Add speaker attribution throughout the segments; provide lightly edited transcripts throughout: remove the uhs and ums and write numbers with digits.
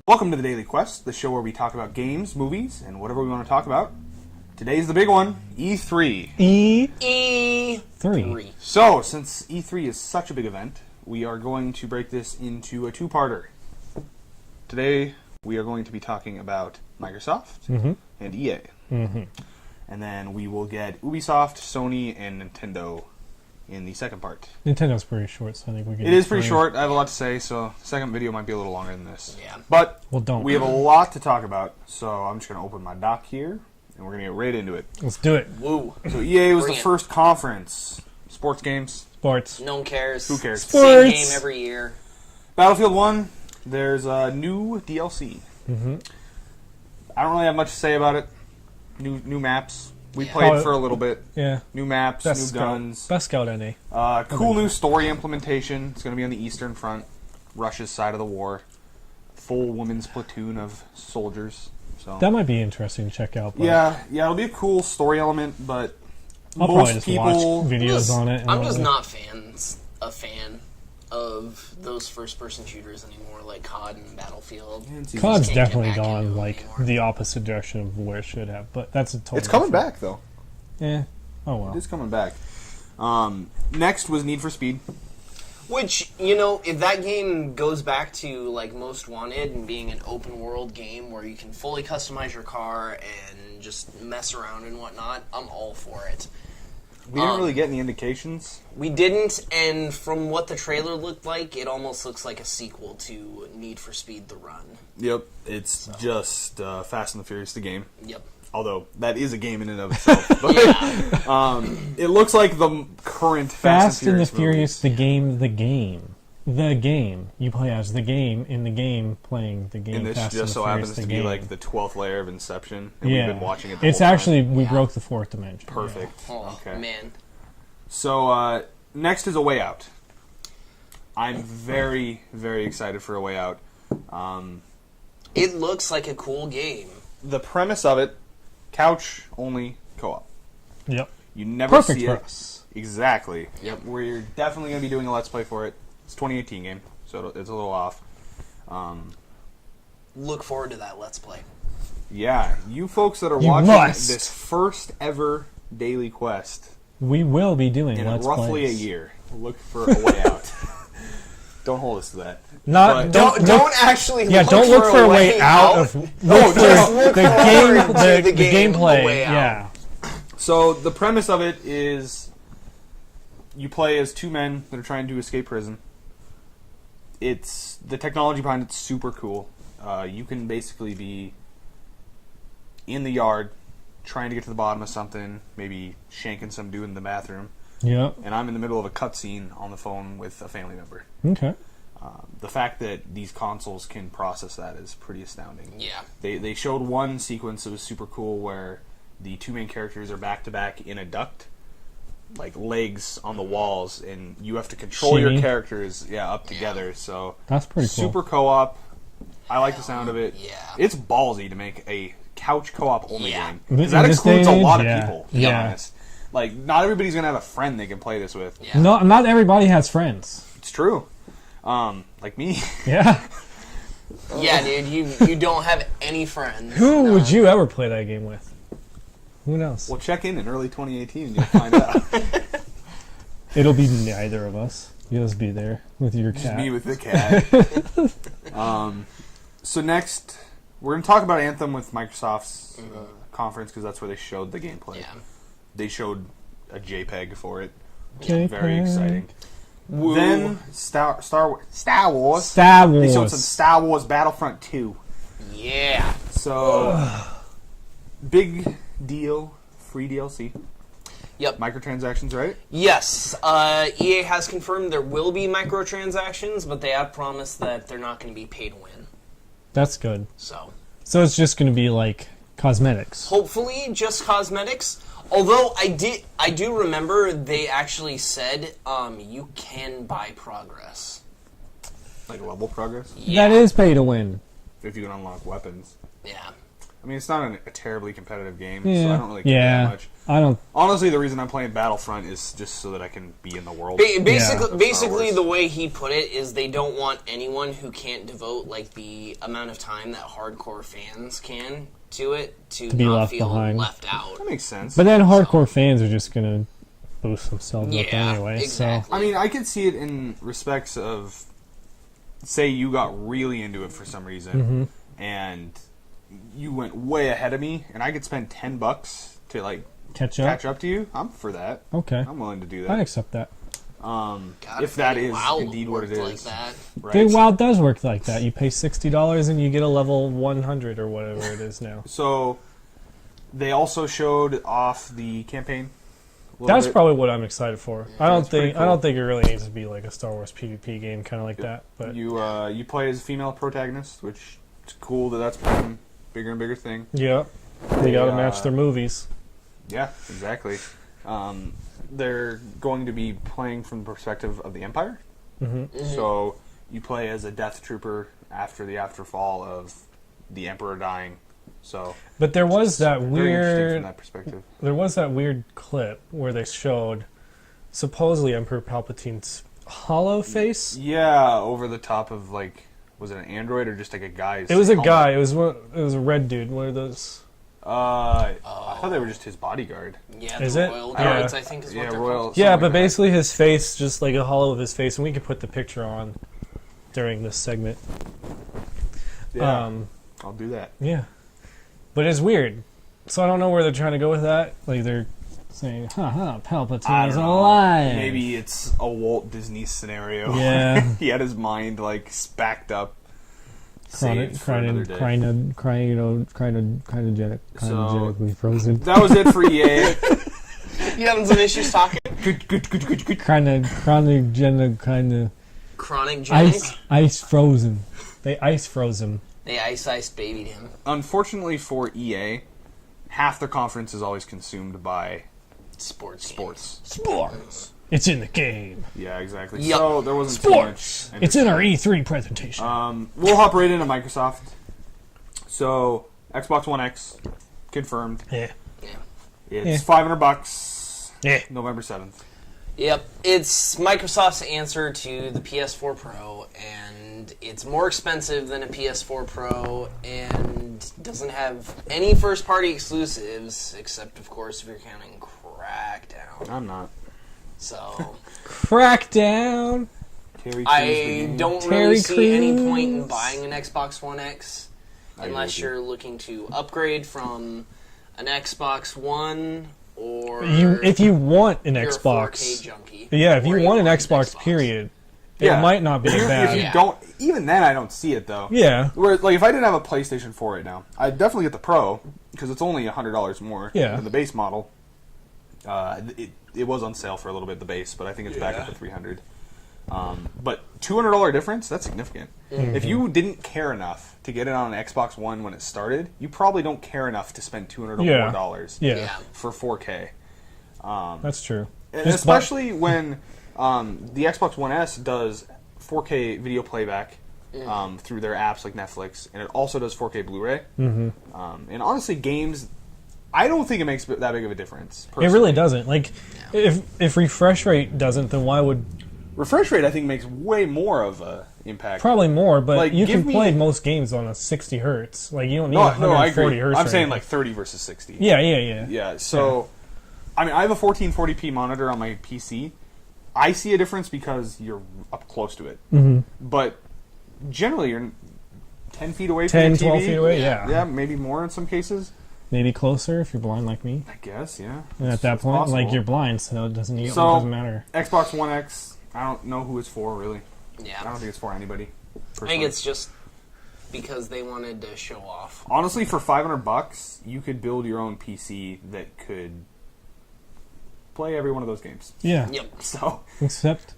Speaker 1: Welcome to the Daily Quest, the show where we talk about games, movies, and whatever we want to talk about. Today's the big one, E3.
Speaker 2: E3.
Speaker 1: So, since E3 is such a big event, we are going to break this into a two-parter. Today, we are going to be talking about Microsoft and EA. And then we will get Ubisoft, Sony, and Nintendo in the second part.
Speaker 2: Nintendo's pretty short, so I think we can...
Speaker 1: It is pretty short. I have a lot to say, so the second video might be a little longer than this.
Speaker 3: Yeah.
Speaker 1: But
Speaker 2: Well,
Speaker 1: we have a lot to talk about, so I'm just going to open my doc here, and we're going to get right into it.
Speaker 2: Let's do it.
Speaker 3: Woo.
Speaker 1: So EA was
Speaker 3: Bring
Speaker 1: the
Speaker 3: it.
Speaker 1: first conference. Sports games.
Speaker 2: Sports.
Speaker 3: No one cares.
Speaker 1: Who cares?
Speaker 3: Same
Speaker 2: Sports.
Speaker 3: game every year.
Speaker 1: Battlefield 1, there's a new DLC. I don't really have much to say about it. New maps. We
Speaker 3: Yeah.
Speaker 1: played for a little bit.
Speaker 2: Yeah.
Speaker 1: New maps,
Speaker 2: Best
Speaker 1: new
Speaker 2: scout.
Speaker 1: guns.
Speaker 2: Best scout NA.
Speaker 1: Cool new story implementation. It's going to be on the Eastern Front, Russia's side of the war. Full women's platoon of soldiers. So
Speaker 2: That might be interesting to check out. But
Speaker 1: yeah, it'll be a cool story element, but
Speaker 2: I'll probably
Speaker 1: most
Speaker 2: just
Speaker 1: people...
Speaker 2: watch videos on it. and
Speaker 3: I'm
Speaker 2: all
Speaker 3: just
Speaker 2: that.
Speaker 3: not a fan of those first-person shooters anymore, like COD and Battlefield.
Speaker 2: COD's
Speaker 3: Can't get
Speaker 2: definitely
Speaker 3: back into
Speaker 2: gone
Speaker 3: it
Speaker 2: like
Speaker 3: anymore.
Speaker 2: the opposite direction of where it should have, but that's a total.
Speaker 1: It's coming
Speaker 2: different-
Speaker 1: back, though.
Speaker 2: Yeah. Oh well.
Speaker 1: It is coming back. Next was Need for Speed.
Speaker 3: Which, you know, if that game goes back to, like, Most Wanted and being an open-world game where you can fully customize your car and just mess around and whatnot, I'm all for it.
Speaker 1: We didn't really get any indications.
Speaker 3: We didn't, and from what the trailer looked like, it almost looks like a sequel to Need for Speed: The Run.
Speaker 1: Yep, it's just Fast and the Furious, the game.
Speaker 3: Yep.
Speaker 1: Although that is a game in and of itself. But,
Speaker 3: Yeah.
Speaker 1: it looks like the current
Speaker 2: Fast and the
Speaker 1: Furious
Speaker 2: Furious,
Speaker 1: movies.
Speaker 2: the game. You play as the game in the game, playing the game.
Speaker 1: And this
Speaker 2: Fast and
Speaker 1: just
Speaker 2: the
Speaker 1: so
Speaker 2: Furious,
Speaker 1: happens
Speaker 2: the
Speaker 1: to be
Speaker 2: game.
Speaker 1: like the 12th layer of Inception. And
Speaker 2: Yeah.
Speaker 1: we've been watching it the
Speaker 2: It's
Speaker 1: whole time.
Speaker 2: actually we
Speaker 3: Yeah.
Speaker 2: broke the fourth dimension.
Speaker 1: perfect.
Speaker 3: Oh,
Speaker 1: Okay.
Speaker 3: man.
Speaker 1: So next is A Way Out. I'm very, very excited for A Way Out.
Speaker 3: It looks like a cool game.
Speaker 1: The premise of it, couch only co-op.
Speaker 2: Yep.
Speaker 1: You never
Speaker 2: Perfect
Speaker 1: see
Speaker 2: for
Speaker 1: it.
Speaker 2: us.
Speaker 1: Exactly. Yep. We're definitely going to be doing a Let's Play for it. It's a 2018 game, so it's a little off.
Speaker 3: Look forward to that Let's Play.
Speaker 1: Yeah, you folks that are
Speaker 2: You
Speaker 1: watching
Speaker 2: must.
Speaker 1: this first ever Daily Quest
Speaker 2: We will be doing
Speaker 1: in
Speaker 2: Let's
Speaker 1: roughly
Speaker 2: Plays.
Speaker 1: a year, look for A Way Out. Don't hold us to that.
Speaker 2: Not
Speaker 1: But-
Speaker 3: Don't actually
Speaker 2: don't look for a way out of
Speaker 1: No, just
Speaker 3: look
Speaker 2: the
Speaker 3: forward
Speaker 2: game
Speaker 3: to
Speaker 2: the gameplay.
Speaker 3: A Way Out.
Speaker 2: Yeah.
Speaker 1: So the premise of it is you play as two men that are trying to escape prison. It's the technology behind it's super cool. You can basically be in the yard trying to get to the bottom of something, maybe shanking some dude in the bathroom,
Speaker 2: Yep.
Speaker 1: and I'm in the middle of a cutscene on the phone with a family member.
Speaker 2: Okay.
Speaker 1: The fact that these consoles can process that is pretty astounding.
Speaker 3: Yeah.
Speaker 1: They showed one sequence that was super cool where the two main characters are back to back in a duct, like legs on the walls, and you have to control your
Speaker 2: Cheating.
Speaker 1: characters up together. So
Speaker 2: That's pretty cool.
Speaker 1: super co-op. I like the sound of it.
Speaker 3: Yeah.
Speaker 1: It's ballsy to make a couch co-op only
Speaker 3: Yeah.
Speaker 1: game
Speaker 2: In
Speaker 1: because that
Speaker 2: this day
Speaker 1: excludes
Speaker 2: and
Speaker 1: a lot of
Speaker 2: age,
Speaker 1: people. To be
Speaker 2: yeah.
Speaker 1: honest, like not everybody's gonna have a friend they can play this with.
Speaker 3: Yeah.
Speaker 2: No, not everybody has friends.
Speaker 1: It's true. Like me.
Speaker 2: Yeah.
Speaker 3: Yeah, dude, you don't have any friends.
Speaker 2: Who
Speaker 3: No.
Speaker 2: would you ever play that game with? Who knows?
Speaker 1: Well, check in early 2018 and you'll find out.
Speaker 2: It'll be neither of us. You'll just be there with your
Speaker 1: Just
Speaker 2: cat.
Speaker 1: me with the cat. So next, we're going to talk about Anthem with Microsoft's conference because that's where they showed the gameplay.
Speaker 3: Yeah.
Speaker 1: They showed a JPEG for it.
Speaker 2: JPEG.
Speaker 1: Very exciting.
Speaker 3: Woo.
Speaker 1: Then Star Wars.
Speaker 2: Star
Speaker 1: They showed
Speaker 2: Wars.
Speaker 1: some Star Wars Battlefront 2.
Speaker 3: Yeah.
Speaker 1: So, big deal, free DLC.
Speaker 3: Yep.
Speaker 1: Microtransactions, right?
Speaker 3: Yes. EA has confirmed there will be microtransactions, but they have promised that they're not going to be pay to win.
Speaker 2: That's good.
Speaker 3: So,
Speaker 2: So it's just going to be like cosmetics.
Speaker 3: hopefully, just cosmetics. Although I do remember they actually said you can buy progress.
Speaker 1: Like level progress.
Speaker 3: Yeah.
Speaker 2: That is pay to win.
Speaker 1: If you can unlock weapons.
Speaker 3: Yeah.
Speaker 1: I mean, it's not a terribly competitive game,
Speaker 2: Yeah.
Speaker 1: so I don't really care that much.
Speaker 2: I don't.
Speaker 1: Honestly, the reason I'm playing Battlefront is just so that I can be in the world.
Speaker 3: Basically,
Speaker 1: Wars.
Speaker 3: the way he put it is they don't want anyone who can't devote like the amount of time that hardcore fans can to it to
Speaker 2: be
Speaker 3: not
Speaker 2: left
Speaker 3: feel
Speaker 2: behind.
Speaker 3: left out.
Speaker 1: That makes sense.
Speaker 2: But then hardcore fans are just gonna boost themselves up
Speaker 3: Yeah,
Speaker 2: anyway.
Speaker 3: exactly.
Speaker 1: I mean, I could see it in respects of, say, you got really into it for some reason, and you went way ahead of me, and I could spend $10 to like
Speaker 2: So catch up.
Speaker 1: to you. I'm for that.
Speaker 2: Okay,
Speaker 1: I'm willing to do
Speaker 2: I
Speaker 1: that.
Speaker 2: accept that.
Speaker 3: God,
Speaker 1: If that
Speaker 3: maybe
Speaker 1: is
Speaker 3: WoW
Speaker 1: indeed what it
Speaker 3: worked
Speaker 1: is,
Speaker 3: like that.
Speaker 1: right?
Speaker 2: Dude, WoW does work like that. You pay $60 and you get a level 100 or whatever it is now.
Speaker 1: So they also showed off the campaign. a little
Speaker 2: That's
Speaker 1: bit.
Speaker 2: probably what I'm excited for. I don't
Speaker 1: That's pretty
Speaker 2: think I
Speaker 1: cool.
Speaker 2: don't think it really needs to be like a Star Wars PvP game kind of like that. But
Speaker 1: You play as a female protagonist, which is cool that's becoming bigger and bigger thing.
Speaker 2: yeah, they got to
Speaker 1: Yeah.
Speaker 2: match their movies.
Speaker 1: Yeah, exactly. They're going to be playing from the perspective of the Empire. So you play as a Death Trooper after the afterfall of the Emperor dying. So
Speaker 2: But there was that
Speaker 1: very interesting from
Speaker 2: weird
Speaker 1: that perspective.
Speaker 2: there was that weird clip where they showed supposedly Emperor Palpatine's hollow face.
Speaker 1: Yeah, over the top of like, was it an android or just like a guy's?
Speaker 2: It was a
Speaker 1: helmet?
Speaker 2: guy. It was a red dude. One of those.
Speaker 1: I thought they were just his bodyguard.
Speaker 3: Yeah,
Speaker 2: Is
Speaker 3: the
Speaker 2: it?
Speaker 3: Royal
Speaker 2: Yeah.
Speaker 3: Guards, I think is what
Speaker 1: Yeah,
Speaker 3: they're
Speaker 1: Royal-
Speaker 3: called.
Speaker 2: Yeah,
Speaker 1: something
Speaker 2: but
Speaker 1: like that.
Speaker 2: basically his face, just like a hollow of his face, and we could put the picture on during this segment.
Speaker 1: Yeah, I'll do that.
Speaker 2: Yeah. But it's weird. So I don't know where they're trying to go with that. Like they're saying,
Speaker 1: I
Speaker 2: Palpatine is
Speaker 1: don't know.
Speaker 2: alive.
Speaker 1: Maybe it's a Walt Disney scenario.
Speaker 2: Yeah.
Speaker 1: He had his mind like spacked up, saved for another day.
Speaker 2: cryogenically frozen.
Speaker 1: That was it for EA.
Speaker 3: You having some issues talking?
Speaker 2: Cryogenic,
Speaker 3: Chronic Genic?
Speaker 2: ice frozen. They ice froze him.
Speaker 3: They ice babied him.
Speaker 1: Unfortunately for EA, half their conference is always consumed by
Speaker 3: Sports.
Speaker 2: Sports. It's in the game.
Speaker 1: Yeah, exactly.
Speaker 3: Yup.
Speaker 1: So there wasn't
Speaker 2: Sports.
Speaker 1: too much.
Speaker 2: It's in our E3 presentation.
Speaker 1: We'll hop right into Microsoft. So Xbox One X confirmed.
Speaker 2: yeah.
Speaker 3: Yeah.
Speaker 1: It's $500.
Speaker 2: Yeah.
Speaker 1: November 7th.
Speaker 3: Yep. It's Microsoft's answer to the PS4 Pro, and it's more expensive than a PS4 Pro, and doesn't have any first-party exclusives, except, of course, if you're counting Crackdown.
Speaker 1: I'm not.
Speaker 3: So
Speaker 2: Crackdown.
Speaker 1: Terry Crews the
Speaker 3: I
Speaker 1: game.
Speaker 3: don't
Speaker 2: Terry
Speaker 3: really see any point in
Speaker 2: Crews.
Speaker 3: buying an Xbox One X
Speaker 1: I agree
Speaker 3: unless
Speaker 1: with you.
Speaker 3: you're looking to upgrade from an Xbox One or
Speaker 2: If you want an
Speaker 3: you're a
Speaker 2: Xbox,
Speaker 3: 4K junkie.
Speaker 2: yeah, if you
Speaker 3: or
Speaker 2: want an Xbox, period,
Speaker 1: Yeah.
Speaker 2: it might not be
Speaker 1: If you
Speaker 2: bad.
Speaker 1: don't, even then, I don't see it though.
Speaker 2: Yeah,
Speaker 1: Where like if I didn't have a PlayStation 4 right now, I'd definitely get the Pro because it's only $100 more
Speaker 2: Yeah.
Speaker 1: than the base model. It was on sale for a little bit, the base, but I think it's back up to $300. But $200 difference—that's significant. If you didn't care enough to get it on an Xbox One when it started, you probably don't care enough to spend $200
Speaker 2: Yeah.
Speaker 1: more
Speaker 2: yeah,
Speaker 1: for 4K.
Speaker 2: that's true.
Speaker 1: And
Speaker 2: Just
Speaker 1: especially when the Xbox One S does 4K video playback through their apps like Netflix, and it also does 4K Blu-ray. Mm-hmm. And honestly, games, I don't think it makes that big of a difference.
Speaker 2: It
Speaker 1: Personally.
Speaker 2: really doesn't. Like, if refresh rate doesn't, then why would
Speaker 1: Refresh rate, I think, makes way more of a impact.
Speaker 2: probably more? But
Speaker 1: Like,
Speaker 2: you
Speaker 1: give
Speaker 2: can
Speaker 1: me-
Speaker 2: play most games on a 60 hertz. Like, you don't need
Speaker 1: No,
Speaker 2: 140
Speaker 1: I agree.
Speaker 2: hertz.
Speaker 1: I'm
Speaker 2: or
Speaker 1: saying
Speaker 2: anything.
Speaker 1: like 30 versus 60.
Speaker 2: yeah.
Speaker 1: Yeah, so, I mean, I have a 1440p monitor on my PC. I see a difference because you're up close to it. Mm-hmm. But generally, you're 10 feet away from
Speaker 2: 10,
Speaker 1: your TV.
Speaker 2: 12 feet away. Yeah.
Speaker 1: Yeah, maybe more in some cases.
Speaker 2: Maybe closer if you're blind like me.
Speaker 1: I guess, yeah.
Speaker 2: And at
Speaker 1: It's
Speaker 2: that point,
Speaker 1: possible.
Speaker 2: like, you're blind, so it doesn't
Speaker 1: So-
Speaker 2: doesn't matter.
Speaker 1: Xbox One X, I don't know who it's for, really. I
Speaker 3: Yeah.
Speaker 1: don't think it's for anybody.
Speaker 3: I
Speaker 1: personally.
Speaker 3: think it's just because they wanted to show off.
Speaker 1: Honestly, for $500, you could build your own PC that could play every one of those games.
Speaker 2: Yeah.
Speaker 3: Yep.
Speaker 1: So,
Speaker 2: Except,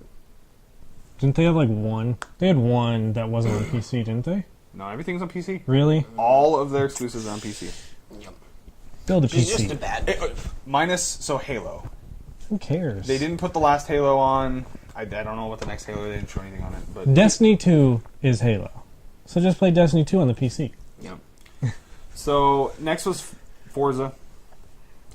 Speaker 2: didn't they have like one? They had one that wasn't on PC, didn't they?
Speaker 1: no, everything's on PC.
Speaker 2: Really?
Speaker 1: All of their exclusives are on PC.
Speaker 3: Yep.
Speaker 2: Build a
Speaker 3: Which is just a
Speaker 2: PC.
Speaker 3: bad move.
Speaker 1: Minus, Halo.
Speaker 2: Who cares?
Speaker 1: They didn't put the last Halo on. I don't know what the next Halo, they didn't show anything on it. But
Speaker 2: Destiny 2 is Halo. So just play Destiny 2 on the PC.
Speaker 1: Yep. So next was Forza.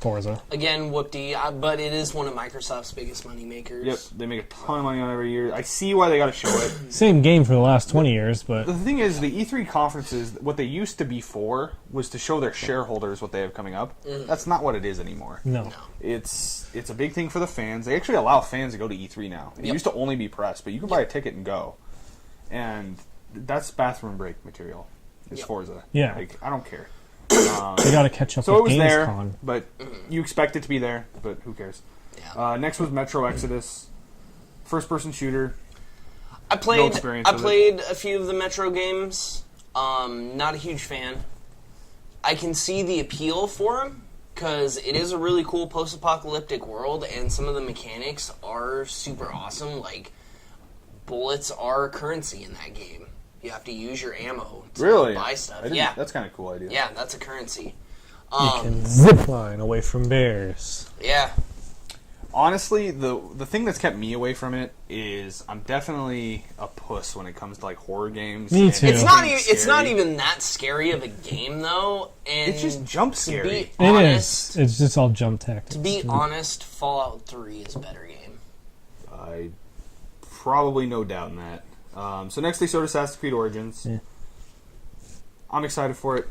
Speaker 2: Forza.
Speaker 3: Again, whoop-dee, but it is one of Microsoft's biggest money makers.
Speaker 1: Yep, they make a ton of money on it every year. I see why they got to show it.
Speaker 2: Same game for the last 20 years, but
Speaker 1: The thing is, the E3 conferences, what they used to be for was to show their shareholders what they have coming up. That's not what it is anymore.
Speaker 2: no.
Speaker 1: It's a big thing for the fans. They actually allow fans to go to E3 now. It
Speaker 3: Yep.
Speaker 1: used to only be press, but you can buy a ticket and go. And that's bathroom break material. Is
Speaker 3: Yep.
Speaker 1: Forza.
Speaker 2: Yeah.
Speaker 1: Like, I don't care.
Speaker 2: They got to catch up
Speaker 1: So it
Speaker 2: with
Speaker 1: was there,
Speaker 2: Gamescom.
Speaker 1: but you expect it to be there, but who cares?
Speaker 3: Yeah.
Speaker 1: Next was Metro Exodus. First-person shooter.
Speaker 3: I played
Speaker 1: experience
Speaker 3: I
Speaker 1: with it.
Speaker 3: played a few of the Metro games. Not a huge fan. I can see the appeal for them because it is a really cool post-apocalyptic world, and some of the mechanics are super awesome. Like bullets are currency in that game. You have to use your ammo to
Speaker 1: Really?
Speaker 3: buy stuff.
Speaker 1: I didn't-
Speaker 3: Yeah,
Speaker 1: That's kind of a cool idea.
Speaker 3: yeah, that's a currency.
Speaker 2: You can zip line away from bears.
Speaker 3: Yeah,
Speaker 1: Honestly, the thing that's kept me away from it is I'm definitely a puss when it comes to like horror games.
Speaker 2: Me
Speaker 1: and
Speaker 2: too.
Speaker 3: it's not
Speaker 1: anything
Speaker 3: even it's not
Speaker 1: scary.
Speaker 3: even that scary of a game though. And
Speaker 1: It's just jump
Speaker 3: to
Speaker 1: scary.
Speaker 3: be
Speaker 2: It
Speaker 3: honest,
Speaker 2: is. It's just all jump tactics.
Speaker 3: to be honest, Fallout 3 is a better game.
Speaker 1: I probably no doubt in that. So next they showed Assassin's Creed Origins.
Speaker 2: Yeah.
Speaker 1: I'm excited for it.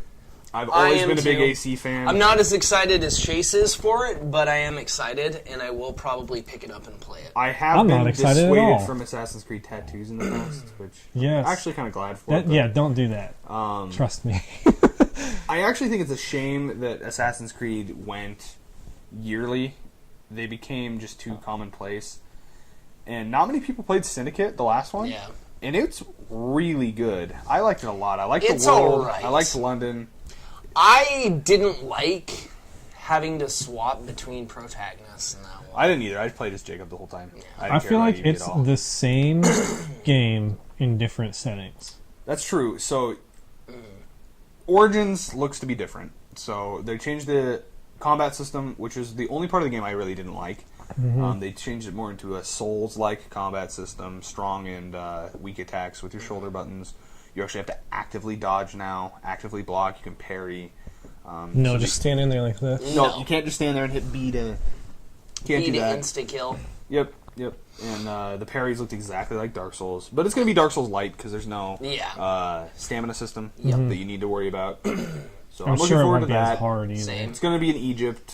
Speaker 1: I've
Speaker 3: I
Speaker 1: always
Speaker 3: am
Speaker 1: been a big
Speaker 3: too.
Speaker 1: AC fan.
Speaker 3: I'm not as excited as Chase is for it, but I am excited, and I will probably pick it up and play it.
Speaker 1: I have
Speaker 2: I'm
Speaker 1: been
Speaker 2: not excited at
Speaker 1: dissuaded
Speaker 2: all.
Speaker 1: from Assassin's Creed tattoos in the past, which
Speaker 2: Yes.
Speaker 1: I'm actually kind of glad for.
Speaker 2: That,
Speaker 1: but,
Speaker 2: yeah, don't do that.
Speaker 1: Um,
Speaker 2: Trust me.
Speaker 1: I actually think it's a shame that Assassin's Creed went yearly. They became just too commonplace. And not many people played Syndicate, the last one.
Speaker 3: Yeah.
Speaker 1: And it's really good. I liked it a lot. I liked
Speaker 3: It's
Speaker 1: the world.
Speaker 3: alright.
Speaker 1: I liked London.
Speaker 3: I didn't like having to swap between protagonists in that one.
Speaker 1: I didn't either. I played as Jacob the whole time.
Speaker 2: I
Speaker 1: didn't
Speaker 2: feel
Speaker 1: care about
Speaker 2: like
Speaker 1: Evie at
Speaker 2: it's
Speaker 1: all.
Speaker 2: the same game in different settings.
Speaker 1: That's true. So, Origins looks to be different. So, they changed the combat system, which is the only part of the game I really didn't like. They changed it more into a Souls-like combat system, strong and weak attacks with your shoulder buttons. You actually have to actively dodge now, actively block. You can parry.
Speaker 2: No,
Speaker 1: so
Speaker 2: just stand in there like this.
Speaker 1: no,
Speaker 3: No.
Speaker 1: you can't just stand there and hit B to. Can't
Speaker 3: Need
Speaker 1: do
Speaker 3: an
Speaker 1: that.
Speaker 3: insta kill.
Speaker 1: Yep. And the parries looked exactly like Dark Souls, but it's going to be Dark Souls light because there's no
Speaker 3: Yeah.
Speaker 1: stamina system that you need to worry about. So I'm,
Speaker 2: I'm
Speaker 1: looking
Speaker 2: sure it
Speaker 1: forward
Speaker 2: won't
Speaker 1: to
Speaker 2: be
Speaker 1: that.
Speaker 2: as hard either.
Speaker 3: Same.
Speaker 1: It's going to be in Egypt.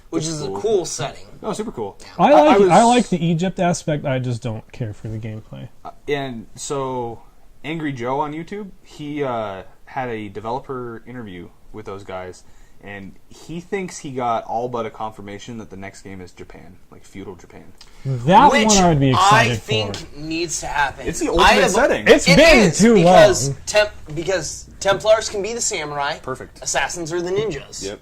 Speaker 3: Which is a cool setting.
Speaker 1: No, super cool.
Speaker 2: I
Speaker 1: was-
Speaker 2: like the Egypt aspect. I just don't care for the gameplay.
Speaker 1: And so, Angry Joe on YouTube, he had a developer interview with those guys, and he thinks he got all but a confirmation that the next game is Japan, like feudal Japan.
Speaker 2: That
Speaker 3: Which
Speaker 2: one I would be excited
Speaker 3: I think
Speaker 2: for.
Speaker 3: needs to happen.
Speaker 1: It's the
Speaker 3: I
Speaker 1: ultimate
Speaker 3: have-
Speaker 1: setting.
Speaker 2: It's
Speaker 3: It
Speaker 2: been
Speaker 3: is,
Speaker 2: too
Speaker 3: because
Speaker 2: long.
Speaker 3: because Templars can be the samurai.
Speaker 1: Perfect.
Speaker 3: Assassins are the ninjas.
Speaker 1: Yep.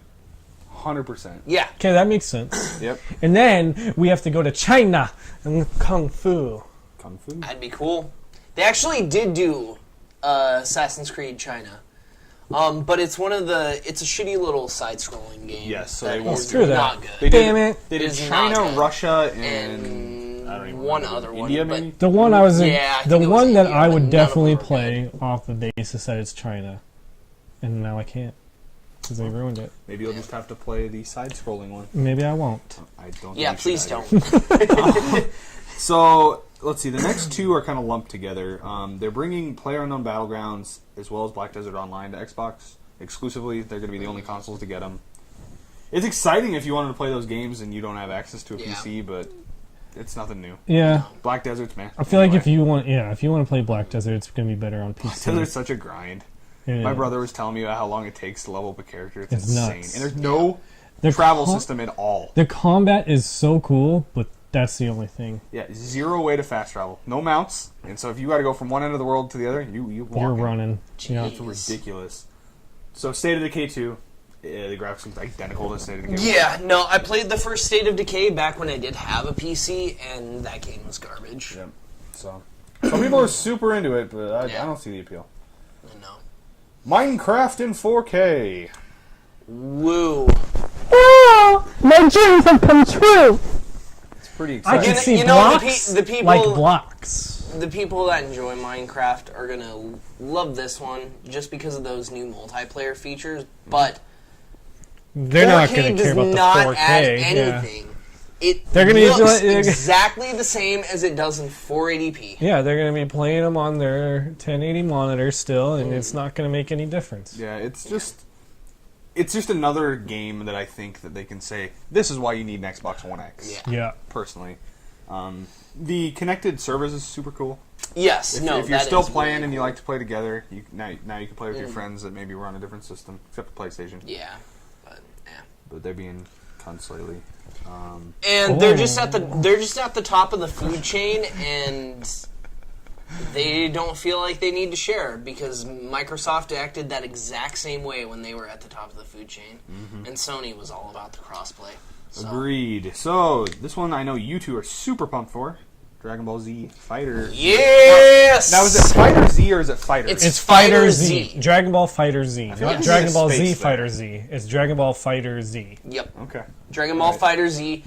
Speaker 1: 100%.
Speaker 3: Yeah.
Speaker 2: Okay, that makes sense.
Speaker 1: Yep.
Speaker 2: And then we have to go to China and Kung Fu.
Speaker 1: Kung Fu.
Speaker 3: That'd be cool. They actually did do Assassin's Creed China. But it's it's a shitty little side-scrolling game.
Speaker 1: Yes, so
Speaker 3: that
Speaker 1: they won't
Speaker 3: is
Speaker 2: do that.
Speaker 3: not good.
Speaker 1: They
Speaker 2: Damn
Speaker 1: did,
Speaker 2: it.
Speaker 1: They did
Speaker 3: It is not
Speaker 1: China,
Speaker 3: good.
Speaker 1: Russia,
Speaker 3: and
Speaker 1: I don't even
Speaker 3: one
Speaker 1: remember.
Speaker 3: other one.
Speaker 1: India,
Speaker 3: but
Speaker 1: maybe?
Speaker 2: The one I was
Speaker 3: Yeah, I
Speaker 2: the
Speaker 3: think it was
Speaker 2: one that
Speaker 3: India,
Speaker 2: I
Speaker 3: but
Speaker 2: would
Speaker 3: none of
Speaker 2: definitely
Speaker 3: them were
Speaker 2: play off the basis that it's China, and now I can't because they ruined it.
Speaker 1: Maybe you'll just have to play the side-scrolling one.
Speaker 2: Maybe I won't.
Speaker 1: I don't.
Speaker 3: Yeah,
Speaker 1: think you
Speaker 3: please
Speaker 1: should
Speaker 3: don't.
Speaker 1: either. So let's see. The next two are kind of lumped together. They're bringing PlayerUnknown Battlegrounds as well as Black Desert Online to Xbox exclusively. They're going to be the only consoles to get them. It's exciting if you wanted to play those games and you don't have access to a
Speaker 3: Yeah.
Speaker 1: PC, but it's nothing new.
Speaker 2: Yeah,
Speaker 1: Black Desert's man.
Speaker 2: I feel like if you want to play Black Desert, it's gonna be better on
Speaker 1: Black
Speaker 2: PC.
Speaker 1: Desert's such a grind.
Speaker 2: It
Speaker 1: My
Speaker 2: is.
Speaker 1: brother was telling me about how long it takes to level up a character. It's
Speaker 2: It's
Speaker 1: insane,
Speaker 2: nuts.
Speaker 1: and there's no
Speaker 2: The
Speaker 1: travel
Speaker 2: com-
Speaker 1: system at all.
Speaker 2: The combat is so cool, but that's the only thing.
Speaker 1: Yeah, zero way to fast travel. No mounts, and so if you got to go from one end of the world to the other, you
Speaker 2: You're
Speaker 1: walk.
Speaker 2: running. Yeah.
Speaker 1: It's ridiculous. So State of Decay 2, the graphics look identical to State of Decay 1.
Speaker 3: Yeah, no, I played the first State of Decay back when I did have a PC, and that game was garbage.
Speaker 1: Yep. So some people are super into it, but I
Speaker 3: Yeah.
Speaker 1: don't see the appeal.
Speaker 3: I know.
Speaker 1: Minecraft in 4K.
Speaker 3: Woo.
Speaker 2: Oh, my dreams have come true.
Speaker 1: It's pretty
Speaker 2: I
Speaker 1: exciting.
Speaker 2: can
Speaker 3: You
Speaker 2: see
Speaker 3: know, the
Speaker 2: blocks
Speaker 3: the people-
Speaker 2: like blocks.
Speaker 3: the people that enjoy Minecraft are gonna love this one just because of those new multiplayer features. But
Speaker 2: They're not
Speaker 3: 4K
Speaker 2: going to care
Speaker 3: does
Speaker 2: about the
Speaker 3: not
Speaker 2: 4K.
Speaker 3: add
Speaker 2: Yeah.
Speaker 3: anything. It
Speaker 2: They're gonna use
Speaker 3: looks
Speaker 2: it-
Speaker 3: exactly the same as it does in 480p.
Speaker 2: Yeah, they're going to be playing them on their 1080 monitor still, and it's not going to make any difference.
Speaker 1: Yeah, it's just another game that I think that they can say this is why you need an Xbox One X.
Speaker 3: Yeah.
Speaker 2: Yeah.
Speaker 1: Personally, the connected servers is super cool.
Speaker 3: Yes,
Speaker 1: If,
Speaker 3: no,
Speaker 1: if you're
Speaker 3: that
Speaker 1: still
Speaker 3: is
Speaker 1: playing
Speaker 3: really
Speaker 1: and you
Speaker 3: cool.
Speaker 1: like to play together, now you can play with your friends that maybe were on a different system, except the PlayStation.
Speaker 3: Yeah, but yeah.
Speaker 1: But they're being cunts lately.
Speaker 3: And they're just at the top of the food chain, and they don't feel like they need to share because Microsoft acted that exact same way when they were at the top of the food chain, and Sony was all about the crossplay. So.
Speaker 1: Agreed. So this one I know you two are super pumped for. Dragon Ball Z Fighter.
Speaker 3: Yes.
Speaker 1: Now is it Fighter Z or is it Fighter?
Speaker 3: It's
Speaker 2: Fighter
Speaker 3: Fighter
Speaker 2: Z.
Speaker 3: Z.
Speaker 2: Dragon Ball Fighter Z.
Speaker 1: feel
Speaker 2: Not
Speaker 1: like
Speaker 2: Dragon
Speaker 1: there's
Speaker 2: Ball
Speaker 1: a
Speaker 2: Z
Speaker 1: space
Speaker 2: Fighter
Speaker 1: there.
Speaker 2: Z. It's Dragon Ball Fighter Z.
Speaker 3: Yep.
Speaker 1: Okay.
Speaker 3: Dragon Ball
Speaker 1: Right.
Speaker 3: Fighter Z,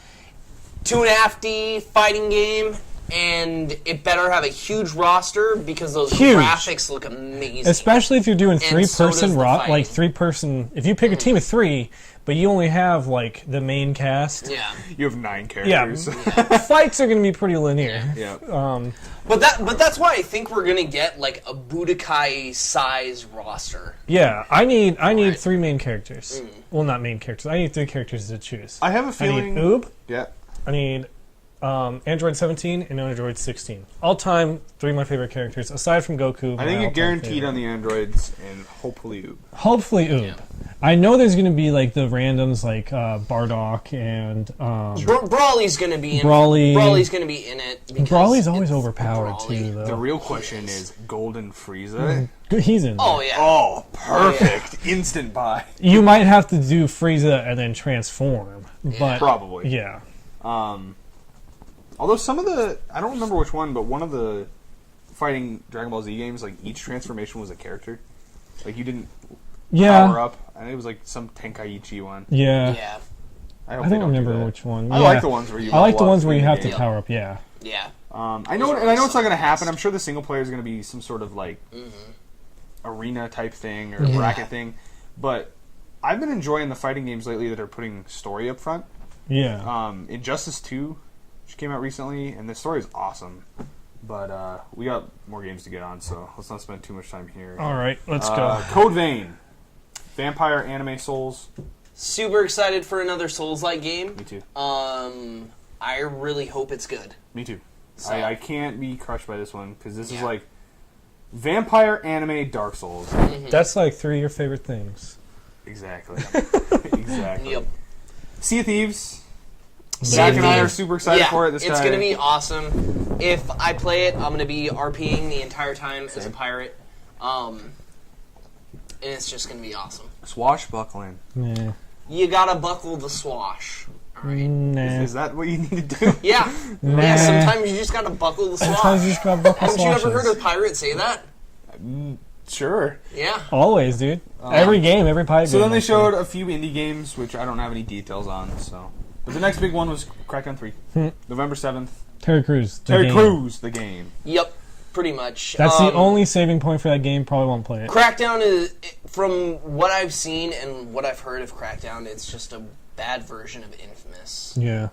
Speaker 3: 2.5D fighting game, and it better have a huge roster because those
Speaker 2: Huge.
Speaker 3: graphics look amazing.
Speaker 2: Especially if you're doing
Speaker 3: so does
Speaker 2: three-person
Speaker 3: the
Speaker 2: rock,
Speaker 3: fighting.
Speaker 2: like three-person. If you pick a team of three, but you only have like the main cast,
Speaker 3: Yeah.
Speaker 1: You have 9
Speaker 2: yeah,
Speaker 1: characters.
Speaker 2: fights are going to be pretty linear.
Speaker 1: Yeah.
Speaker 3: But that's why I think we're gonna get like a Budokai size roster.
Speaker 2: Yeah, I need
Speaker 3: Right.
Speaker 2: 3 main characters. Well, not main characters. I need 3 characters to choose.
Speaker 1: I have a
Speaker 2: I
Speaker 1: feeling.
Speaker 2: need Oob.
Speaker 1: Yeah.
Speaker 2: I need Android 17 and Android 16. All time, 3 of my favorite characters aside from Goku.
Speaker 1: I
Speaker 2: my
Speaker 1: think you're
Speaker 2: all-time
Speaker 1: guaranteed
Speaker 2: favorite.
Speaker 1: on the androids and hopefully Oob.
Speaker 2: Hopefully Oob.
Speaker 3: Yeah.
Speaker 2: I know there's going to be like the randoms like Bardock and
Speaker 3: Brawly's gonna be in.
Speaker 2: Brawly.
Speaker 3: Brawly's gonna be in it. because
Speaker 2: Brawly's always
Speaker 3: it's
Speaker 2: overpowered
Speaker 3: Brawly.
Speaker 2: too, though.
Speaker 1: The real question is Golden Frieza.
Speaker 2: He's in there.
Speaker 3: Oh yeah.
Speaker 1: Oh, perfect. Instant buy.
Speaker 2: You might have to do Frieza and then transform, but
Speaker 1: Probably.
Speaker 2: yeah.
Speaker 1: Although some of the, I don't remember which one, but one of the fighting Dragon Ball Z games, like each transformation was a character. Like you didn't power
Speaker 2: Yeah,
Speaker 1: up, and it was like some Tenkaichi one.
Speaker 2: yeah.
Speaker 3: Yeah.
Speaker 1: I, hope
Speaker 2: I
Speaker 1: they
Speaker 2: don't
Speaker 1: do
Speaker 2: remember
Speaker 1: that.
Speaker 2: which one.
Speaker 1: I
Speaker 2: Yeah.
Speaker 1: like the ones where you.
Speaker 2: I like the
Speaker 1: level up
Speaker 2: ones where you
Speaker 1: in the
Speaker 2: have to
Speaker 1: game.
Speaker 2: power up. Yeah.
Speaker 3: Yeah.
Speaker 1: I know, and I know it's not going to happen. I'm sure the single player is going to be some sort of like arena type thing or bracket thing. But I've been enjoying the fighting games lately that are putting story up front.
Speaker 2: Yeah.
Speaker 1: Injustice 2, which came out recently, and the story is awesome. But we got more games to get on, so let's not spend too much time here.
Speaker 2: All right, let's go.
Speaker 1: Code Vein, Vampire Anime Souls.
Speaker 3: Super excited for another Souls-like game.
Speaker 1: Me too.
Speaker 3: I really hope it's good.
Speaker 1: Me too.
Speaker 3: So-
Speaker 1: I can't be crushed by this one because this is
Speaker 3: Yeah.
Speaker 1: like vampire anime Dark Souls.
Speaker 2: That's like 3 of your favorite things.
Speaker 1: Exactly. Exactly.
Speaker 3: Yep.
Speaker 1: Sea of Thieves.
Speaker 3: Sea
Speaker 1: Zach
Speaker 3: of
Speaker 1: and I are
Speaker 3: Thieves.
Speaker 1: super excited
Speaker 3: Yeah,
Speaker 1: for it this
Speaker 3: it's
Speaker 1: time.
Speaker 3: gonna be awesome. If I play it, I'm gonna be RPing the entire time as a
Speaker 1: Same.
Speaker 3: pirate. And it's just gonna be awesome.
Speaker 1: Swashbuckling.
Speaker 2: Nah.
Speaker 3: You gotta buckle the swash. Alright.
Speaker 2: Nah.
Speaker 1: Is that what you need to do?
Speaker 3: Yeah.
Speaker 2: Nah.
Speaker 3: Yeah, sometimes you just gotta buckle the
Speaker 2: Sometimes you
Speaker 3: swash.
Speaker 2: just got buckle
Speaker 3: Haven't you ever
Speaker 2: swashes.
Speaker 3: heard a pirate say that?
Speaker 1: Sure.
Speaker 3: Yeah.
Speaker 2: Always, dude. Every game, every pirate
Speaker 1: So
Speaker 2: game.
Speaker 1: then they
Speaker 2: I think.
Speaker 1: showed a few indie games, which I don't have any details on. So, but the next big one was Crackdown 3, November 7th.
Speaker 2: Terry Crews. the
Speaker 1: Terry
Speaker 2: game.
Speaker 1: Crews, the game.
Speaker 3: Yep. Pretty much.
Speaker 2: That's the only saving point for that game. Probably won't play it.
Speaker 3: Crackdown is, from what I've seen and what I've heard of Crackdown, it's just a bad version of Infamous.
Speaker 2: Yeah.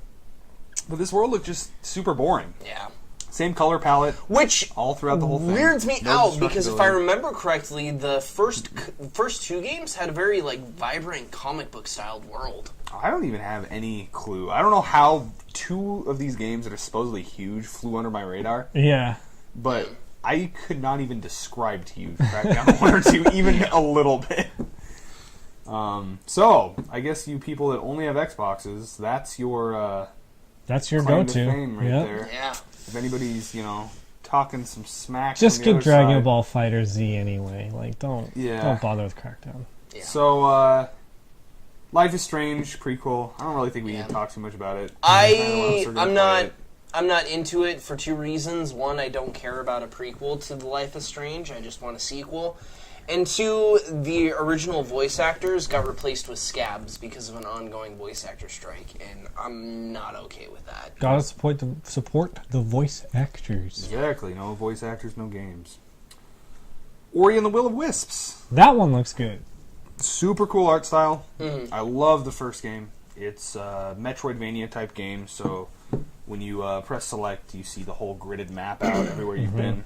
Speaker 1: But this world looked just super boring.
Speaker 3: Yeah.
Speaker 1: Same color palette
Speaker 3: Which
Speaker 1: all throughout the whole thing.
Speaker 3: weirds me
Speaker 1: No
Speaker 3: out because if I
Speaker 1: destructibility.
Speaker 3: remember correctly, the first 2 games had a very like vibrant comic book styled world.
Speaker 1: I don't even have any clue. I don't know how 2 of these games that are supposedly huge flew under my radar,
Speaker 2: Yeah.
Speaker 1: but I could not even describe to you Crackdown 1 or 2 even a little bit. So, I guess you people that only have Xboxes, that's your
Speaker 2: That's your
Speaker 1: claim to
Speaker 2: go-to.
Speaker 1: fame right
Speaker 2: Yep.
Speaker 1: there.
Speaker 3: Yeah.
Speaker 1: If anybody's, talking some smack
Speaker 2: Just
Speaker 1: from the
Speaker 2: get
Speaker 1: other
Speaker 2: Dragon
Speaker 1: side.
Speaker 2: Ball Fighter Z anyway. Like, don't bother with Crackdown.
Speaker 3: Yeah.
Speaker 1: So, Life is Strange prequel. I don't really think we need to talk too much about it.
Speaker 3: I'm not into it for 2 reasons. One, I don't care about a prequel to The Life is Strange. I just want a sequel. And two, the original voice actors got replaced with scabs because of an ongoing voice actor strike, and I'm not okay with that.
Speaker 2: Gotta support the voice actors.
Speaker 1: Exactly. No voice actors, no games. Ori and the Will of Wisps.
Speaker 2: That one looks good.
Speaker 1: Super cool art style.
Speaker 3: Mhm.
Speaker 1: I love the first game. It's a Metroidvania type game, so when you press select, you see the whole gridded map out everywhere you've been.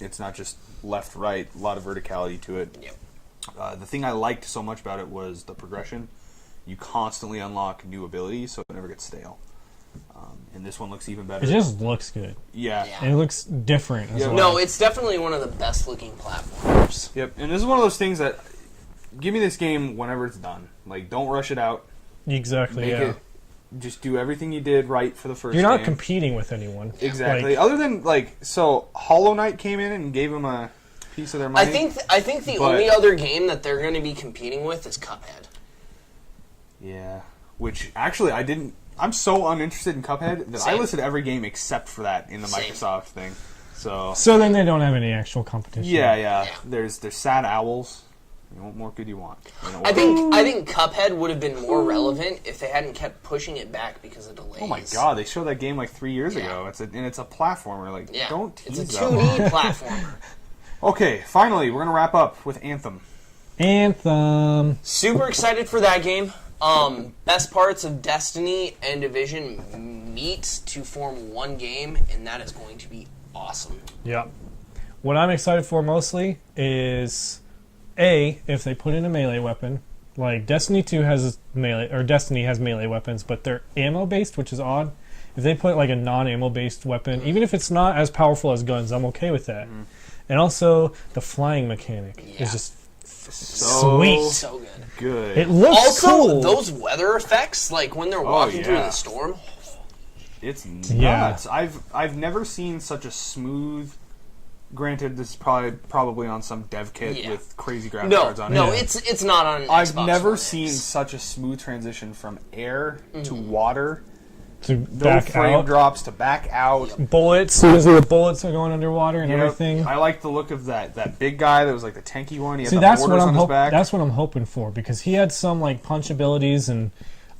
Speaker 1: It's not just left, right, a lot of verticality to it.
Speaker 3: Yep.
Speaker 1: The thing I liked so much about it was the progression. You constantly unlock new abilities, so it never gets stale. And this one looks even better.
Speaker 2: It just looks good.
Speaker 1: Yeah.
Speaker 3: Yeah.
Speaker 2: And it looks different as
Speaker 1: Yeah.
Speaker 2: well.
Speaker 3: No, it's definitely one of the best looking platformers.
Speaker 1: Yep. And this is one of those things that give me this game whenever it's done. Like, don't rush it out.
Speaker 2: Exactly,
Speaker 1: Make
Speaker 2: yeah.
Speaker 1: it. Just do everything you did right for the first.
Speaker 2: You're not
Speaker 1: game.
Speaker 2: competing with anyone.
Speaker 1: Exactly.
Speaker 2: Like,
Speaker 1: Other than so Hollow Knight came in and gave them a piece of their money.
Speaker 3: I think the
Speaker 1: But-
Speaker 3: only other game that they're going to be competing with is Cuphead.
Speaker 1: Yeah. Which actually I didn't. I'm so uninterested in Cuphead that I
Speaker 3: Same.
Speaker 1: listed every game except for that in the
Speaker 3: Same.
Speaker 1: Microsoft thing. So
Speaker 2: so then they don't have any actual competition.
Speaker 1: yeah.
Speaker 3: Yeah.
Speaker 1: There's Sad Owls. You know, what more could you want? You know,
Speaker 3: I think Cuphead would have been more relevant if they hadn't kept pushing it back because of delays.
Speaker 1: Oh my god, they showed that game like 3 years
Speaker 3: Yeah.
Speaker 1: ago. It's a platformer. Like,
Speaker 3: Yeah,
Speaker 1: don't
Speaker 3: it's
Speaker 1: tease
Speaker 3: a
Speaker 1: that
Speaker 3: 2D
Speaker 1: one.
Speaker 3: platformer.
Speaker 1: Okay, finally, we're gonna wrap up with Anthem.
Speaker 2: Anthem.
Speaker 3: Super excited for that game. Best parts of Destiny and Division meet to form one game, and that is going to be awesome.
Speaker 2: Yep. What I'm excited for mostly is if they put in a melee weapon. Like Destiny 2 has melee, or Destiny has melee weapons, but they're ammo based, which is odd. If they put like a non-ammo based weapon, even if it's not as powerful as guns, I'm okay with that. And also the flying mechanic
Speaker 3: Yeah.
Speaker 2: is just
Speaker 1: So
Speaker 2: Sweet.
Speaker 3: So good.
Speaker 1: good.
Speaker 2: it looks
Speaker 3: Also,
Speaker 2: cool.
Speaker 3: those weather effects, like when they're walking through
Speaker 1: yeah.
Speaker 3: the storm.
Speaker 1: It's nuts.
Speaker 2: Yeah.
Speaker 1: I've never seen such a smooth. Granted, this is probably on some dev kit
Speaker 3: Yeah.
Speaker 1: with crazy graphics
Speaker 3: No,
Speaker 1: cards on it.
Speaker 3: no,
Speaker 2: Yeah.
Speaker 3: it's not on.
Speaker 1: I've
Speaker 3: Xbox
Speaker 1: never
Speaker 3: One
Speaker 1: seen
Speaker 3: X.
Speaker 1: such a smooth transition from air to
Speaker 3: Mm-hmm.
Speaker 1: water,
Speaker 2: to
Speaker 1: no
Speaker 2: back
Speaker 1: frame
Speaker 2: out.
Speaker 1: drops to back out.
Speaker 2: Bullets, usually the bullets are going underwater and
Speaker 1: You know,
Speaker 2: everything.
Speaker 1: I like the look of that big guy that was like the tanky one. He had
Speaker 2: See,
Speaker 1: the
Speaker 2: that's what
Speaker 1: borders
Speaker 2: I'm
Speaker 1: on his
Speaker 2: hoping.
Speaker 1: back.
Speaker 2: That's what I'm hoping for because he had some like punch abilities, and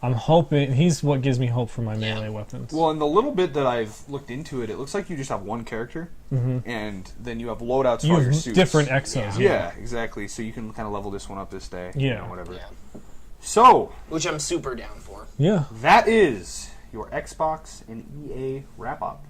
Speaker 2: I'm hoping he's what gives me hope for my melee weapons.
Speaker 1: Well, in the little bit that I've looked into it, it looks like you just have one character, and then you have loadouts for
Speaker 2: you
Speaker 1: all your
Speaker 2: have
Speaker 1: suits.
Speaker 2: different exos.
Speaker 1: Yeah, exactly. So you can kind of level this one up this day.
Speaker 2: Yeah.
Speaker 1: You know, whatever.
Speaker 3: Yeah.
Speaker 1: So
Speaker 3: Which I'm super down for.
Speaker 2: Yeah.
Speaker 1: that is your Xbox and EA wrap up.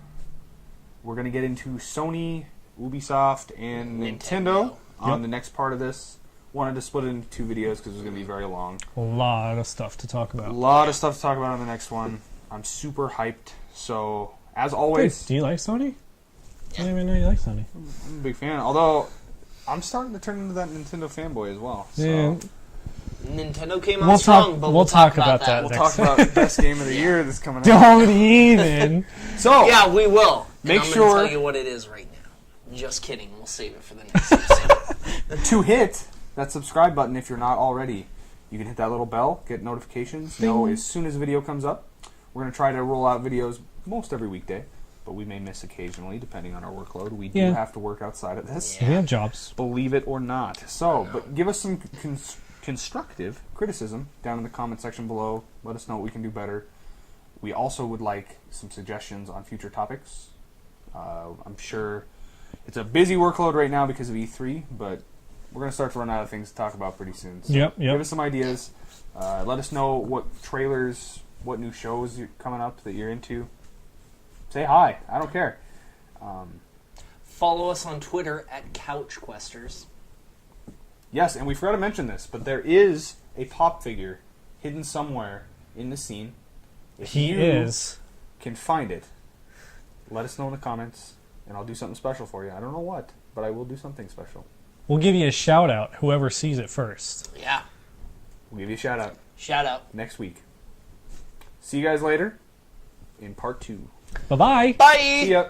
Speaker 1: We're gonna get into Sony, Ubisoft, and Nintendo on
Speaker 2: Yep.
Speaker 1: the next part of this. Wanted to split it into 2 videos because it was gonna be very long.
Speaker 2: A lot of stuff to talk
Speaker 1: A
Speaker 2: about.
Speaker 1: lot of stuff to talk about on the next one. I'm super hyped. So as
Speaker 2: Wait,
Speaker 1: always,
Speaker 2: do you like Sony? I
Speaker 3: Yeah.
Speaker 2: didn't even know you like Sony.
Speaker 1: I'm a big fan. Although I'm starting to turn into that Nintendo fanboy as well. So
Speaker 2: Yeah.
Speaker 3: Nintendo came out
Speaker 2: We'll
Speaker 3: strong,
Speaker 2: talk-
Speaker 3: but
Speaker 2: we'll talk about
Speaker 3: that.
Speaker 2: that
Speaker 1: we'll
Speaker 2: next
Speaker 1: talk about the best game of the year that's coming out.
Speaker 2: Don't even.
Speaker 1: So
Speaker 3: Yeah, we will.
Speaker 1: Make
Speaker 3: and I'm
Speaker 1: sure-
Speaker 3: gonna tell you what it is right now. Just kidding. We'll save it for the next episode.
Speaker 1: to hit that subscribe button if you're not already. You can hit that little bell, get notifications, know as soon as a video comes up. We're going to try to roll out videos most every weekday, but we may miss occasionally depending on our workload. We do
Speaker 2: Yeah.
Speaker 1: have to work outside of this,
Speaker 2: We have jobs.
Speaker 1: believe it or not. So, but give us some constructive criticism down in the comment section below. Let us know what we can do better. We also would like some suggestions on future topics. I'm sure it's a busy workload right now because of E3, but we're going to start to run out of things to talk about pretty soon. So
Speaker 2: Yep.
Speaker 1: give us some ideas. Let us know what trailers, what new shows are coming up that you're into. Say hi. I don't care.
Speaker 3: Follow us on Twitter at CouchQuesters.
Speaker 1: Yes, and we forgot to mention this, but there is a pop figure hidden somewhere in the scene. If
Speaker 2: He
Speaker 1: you
Speaker 2: is.
Speaker 1: can find it, let us know in the comments, and I'll do something special for you. I don't know what, but I will do something special.
Speaker 2: We'll give you a shout out, whoever sees it first.
Speaker 3: Yeah.
Speaker 1: We'll give you a shout out
Speaker 3: Shout out.
Speaker 1: next week. See you guys later in part 2.
Speaker 2: Bye bye.
Speaker 3: Bye.
Speaker 1: See ya.